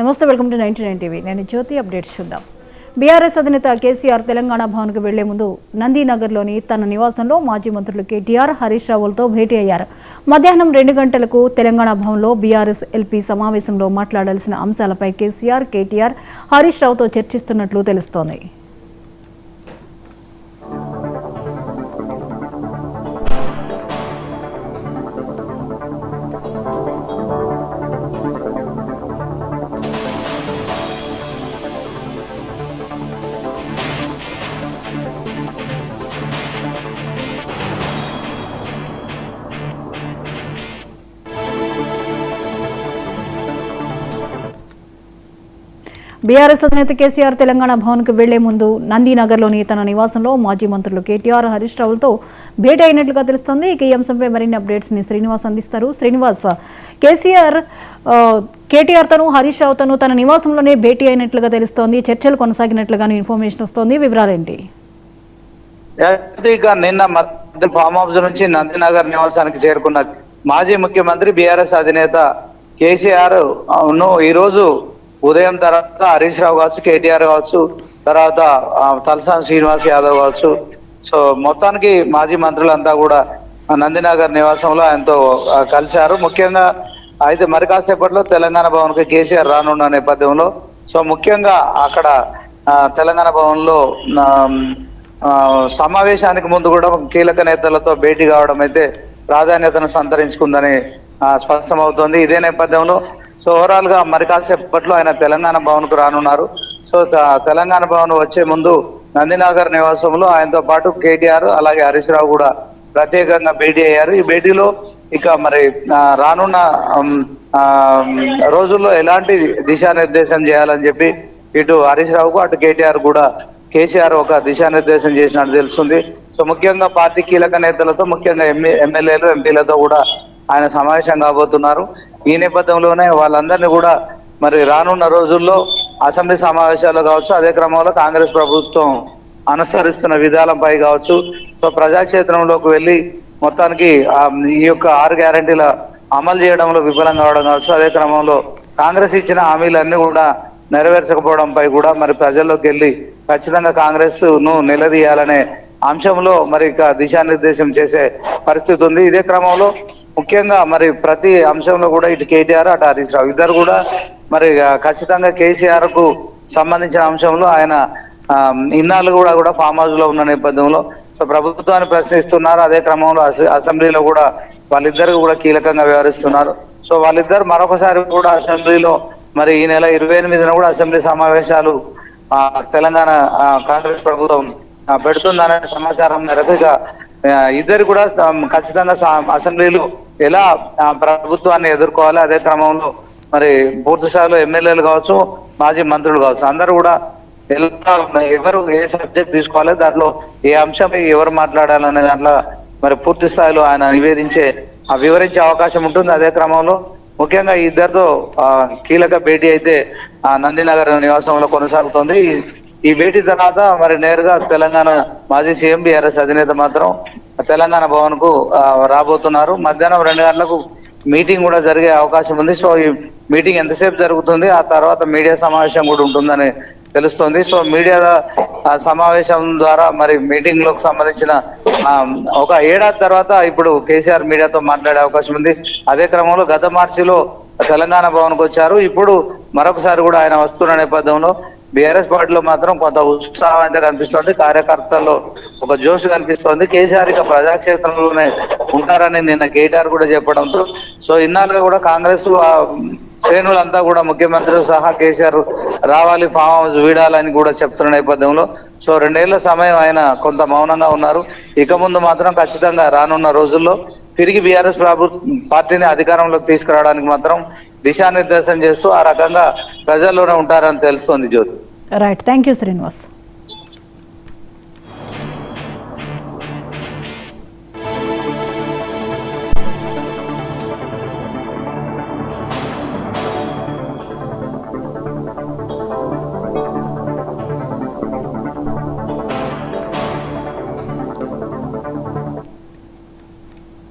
నమస్తే, welcome to 99 TV. నేను జ్యోతి. Updates చూద్దాం. బీఆర్ఎస్ అధినేత కేసీఆర్ తెలంగాణ భవన్కు వెళ్లే ముందు నందీనగర్లోని తన నివాసంలో మాజీ మంత్రులు కేటీఆర్, హరీష్ రావులతో భేటీ అయ్యారు. మధ్యాహ్నం 2 గంటలకు తెలంగాణ భవన్లో బీఆర్ఎస్ ఎల్పీ సమావేశంలో మాట్లాడాల్సిన అంశాలపై కేసీఆర్, కేటీఆర్, హరీష్ రావుతో చర్చిస్తున్నట్లు తెలుస్తోంది. బీఆర్ఎస్ అధినేత కేసీఆర్ తెలంగాణ భవన్కు వెళ్లే ముందు నందీనగర్లోని తన నివాసంలో మాజీ మంత్రులు కేటీఆర్, హరీష్ రావులతో భేటీ అయినట్లుగా తెలుస్తోంది. ఇక ఈ అంశంపై మరిన్ని అప్డేట్స్ ని శ్రీనివాస్ అందిస్తారు. శ్రీనివాస్, కేటీఆర్ తను, హరీష్ రావుతను తన నివాసంలోనే భేటీ అయినట్లుగా తెలుస్తోంది. చర్చలు కొనసాగినట్లుగాను ఇన్ఫర్మేషన్ వస్తోంది. వివరాలేంటి? నిన్న మధ్య ఫామ్ హౌస్ నుంచి నందీనగర్ నివాసానికి చేరుకున్న మాజీ ముఖ్యమంత్రి బీఆర్ఎస్ అధినేత కేసీఆర్ ఈ రోజు ఉదయం తర్వాత హరీష్ రావు కావచ్చు, కేటీఆర్ కావచ్చు, తర్వాత తలసాని శ్రీనివాస్ యాదవ్ కావచ్చు, సో మొత్తానికి మాజీ మంత్రులంతా కూడా నందీనగర్ నివాసంలో ఆయనతో కలిశారు. ముఖ్యంగా అయితే మరి కాసేపట్లో తెలంగాణ భవన్ కి కేసీఆర్ రానున్న నేపథ్యంలో సో ముఖ్యంగా అక్కడ తెలంగాణ భవన్ లో సమావేశానికి ముందు కూడా కీలక నేతలతో భేటీ కావడం అయితే ప్రాధాన్యతను సంతరించుకుందని స్పష్టమవుతోంది. ఇదే నేపథ్యంలో సో ఓవరాల్ గా మరి కాసేపట్లో ఆయన తెలంగాణ భవన్ కు రానున్నారు. సో తెలంగాణ భవన్ వచ్చే ముందు నందీనగర్ నివాసంలో ఆయనతో పాటు కేటీఆర్ అలాగే హరీష్ రావు కూడా ప్రత్యేకంగా భేటీ అయ్యారు. ఈ భేటీలో ఇక మరి రానున్న రోజుల్లో ఎలాంటి దిశానిర్దేశం చేయాలని చెప్పి ఇటు హరీష్ రావుకు అటు కేటీఆర్ కూడా కేసీఆర్ ఒక దిశానిర్దేశం చేసినట్టు తెలుస్తుంది. సో ముఖ్యంగా పార్టీ కీలక నేతలతో, ముఖ్యంగా ఎమ్మెల్యేలు, ఎంపీలతో కూడా ఆయన సమావేశం కాబోతున్నారు. ఈ నేపథ్యంలోనే వాళ్ళందరినీ కూడా మరి రానున్న రోజుల్లో అసెంబ్లీ సమావేశాలు కావచ్చు, అదే క్రమంలో కాంగ్రెస్ ప్రభుత్వం అనుసరిస్తున్న విధానంపై కావచ్చు, సో ప్రజాక్షేత్రంలోకి వెళ్ళి మొత్తానికి ఈ యొక్క 6 గ్యారంటీల అమలు చేయడంలో విఫలం కావడం కావచ్చు, అదే క్రమంలో కాంగ్రెస్ ఇచ్చిన హామీలన్నీ కూడా నెరవేర్చకపోవడంపై కూడా మరి ప్రజల్లోకి వెళ్ళి ఖచ్చితంగా కాంగ్రెస్ ను నిలదీయాలనే అంశంలో మరి దిశానిర్దేశం చేసే పరిస్థితి ఉంది. ఇదే క్రమంలో ముఖ్యంగా మరి ప్రతి అంశంలో కూడా ఇటు కేటీఆర్, అటు హరీష్ రావు ఇద్దరు కూడా మరి ఖచ్చితంగా కేసీఆర్ కు సంబంధించిన అంశంలో ఆయన ఇన్నాళ్ళు కూడా ఫామ్ హౌస్ లో ఉన్న నేపథ్యంలో సో ప్రభుత్వాన్ని ప్రశ్నిస్తున్నారు. అదే క్రమంలో అసెంబ్లీలో కూడా వాళ్ళిద్దరు కూడా కీలకంగా వ్యవహరిస్తున్నారు. సో వాళ్ళిద్దరు మరొకసారి కూడా అసెంబ్లీలో మరి ఈ నెల 28న కూడా అసెంబ్లీ సమావేశాలు తెలంగాణ కాంగ్రెస్ ప్రభుత్వం పెడుతుందనే సమాచారం మేరకు ఇక ఇద్దరు కూడా ఖచ్చితంగా అసెంబ్లీలో ఎలా ప్రభుత్వాన్ని ఎదుర్కోవాలి, అదే క్రమంలో మరి పూర్తి స్థాయిలో ఎమ్మెల్యేలు కావచ్చు, మాజీ మంత్రులు కావచ్చు, అందరూ కూడా ఎవరు ఏ సబ్జెక్ట్ తీసుకోవాలి, దాంట్లో ఏ అంశంపై ఎవరు మాట్లాడాలనే దాంట్లో మరి పూర్తి స్థాయిలో ఆయన వివరించే అవకాశం ఉంటుంది. అదే క్రమంలో ముఖ్యంగా ఈ ఇద్దరితో కీలక భేటీ అయితే నందీనగర్ నివాసంలో కొనసాగుతోంది. ఈ భేటీ తర్వాత మరి నేరుగా తెలంగాణ మాజీ సీఎం బీఆర్ఎస్ అధినేత మాత్రం తెలంగాణ భవన్ కు రాబోతున్నారు. మధ్యాహ్నం 2 గంటలకు మీటింగ్ కూడా జరిగే అవకాశం ఉంది. సో ఈ మీటింగ్ ఎంతసేపు జరుగుతుంది, ఆ తర్వాత మీడియా సమావేశం కూడా ఉంటుందని తెలుస్తోంది. సో మీడియా సమావేశం ద్వారా మరి మీటింగ్ లోకి సంబంధించిన ఒక ఏడాది తర్వాత ఇప్పుడు కేసీఆర్ మీడియాతో మాట్లాడే అవకాశం ఉంది. అదే క్రమంలో గత మార్చిలో తెలంగాణ భవన్ కు వచ్చారు. ఇప్పుడు మరొకసారి కూడా ఆయన వస్తున్న నేపథ్యంలో బీఆర్ఎస్ పార్టీలో మాత్రం కొంత ఉత్సాహం అయితే కనిపిస్తోంది. కార్యకర్తల్లో ఒక జోష్ కనిపిస్తోంది. కేసీఆర్ ఇక ప్రజాక్షేత్రంలోనే ఉంటారని నిన్న కేటీఆర్ కూడా చెప్పడంతో సో ఇన్నాళ్ళుగా కూడా కాంగ్రెస్ శ్రేణులంతా కూడా ముఖ్యమంత్రి సహా కేసీఆర్ రావాలి, ఫామ్ హౌస్ వీడాలని కూడా చెప్తున్న నేపథ్యంలో సో 2 ఏళ్ల సమయం ఆయన కొంత మౌనంగా ఉన్నారు. ఇక ముందు మాత్రం ఖచ్చితంగా రానున్న రోజుల్లో తిరిగి బీఆర్ఎస్ పార్టీని అధికారంలోకి తీసుకురావడానికి మాత్రం దిశానిర్దేశం చేస్తూ ఆ రకంగా ప్రజల్లోనే ఉంటారని తెలుస్తోంది. Jyoti. Right, thank you Srinivas.